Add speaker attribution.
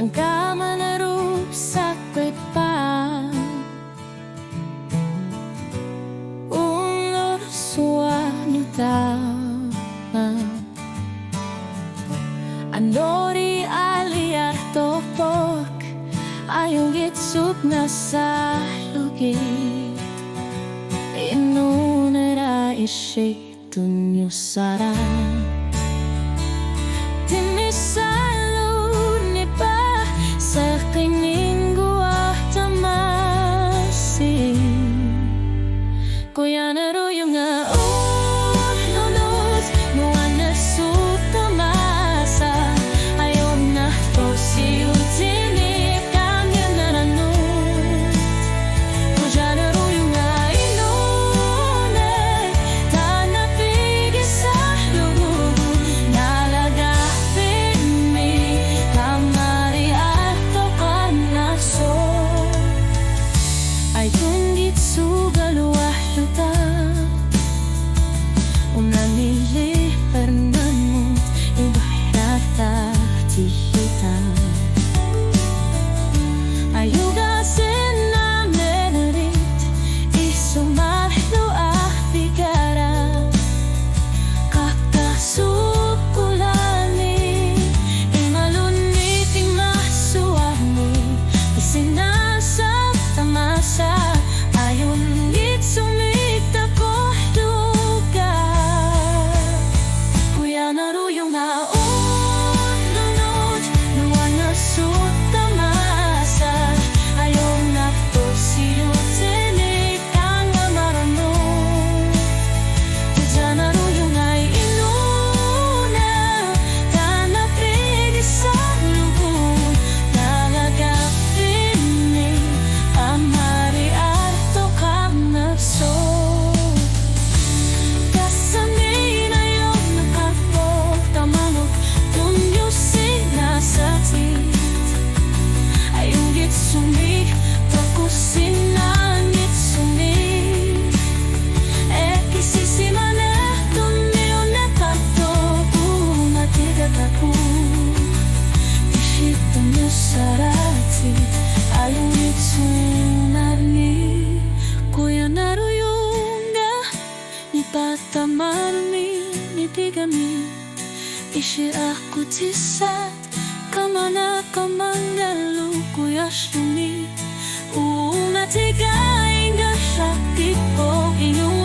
Speaker 1: ang kamanaro sakit pa. Unor suanuta Anori aliar topok ayong gitsuk na sa lugit. Inunara isik tunyo sara Tinisalo ni pa sa kining guwah tamasi. Kuya naro yung nga ununod Nuwa na sutamasa Ayaw na to si utinip Kanya naranot Kuya naro yung nga inunay Tanapigis sa lugugo Nalagapin mi Kamari at tokanaso Ay tunggit sugaluah luta Unanili pernanmu Ibahrata tihita Ayuga sinamenerit Isumahlo bigara Kakasukulani Imaluniting masuami Isinasap tamasa Ayun sumita ko lugar Kuya naruyong na ununod Nuwa na sutamasa Ayaw na to siyo tinik Ang maranot Kuya naruyong ay inuna Tanapigis sa lubong Nalagapin ni Amari arto kang nagso Kasanay na yung nakapok Tamanok tunyo sinasatit Ayong gitsumik Takusin na ngitsumik Kisisima na tunyo nakatok Umatigat ako Ishito nyo sarati Ayong gitsunari Kuya naruyong na Nipatamarmi Nitigami Ishi ako tisat Kamana kamangalo Kuya shumi Umatigay nga sakit ko Inyong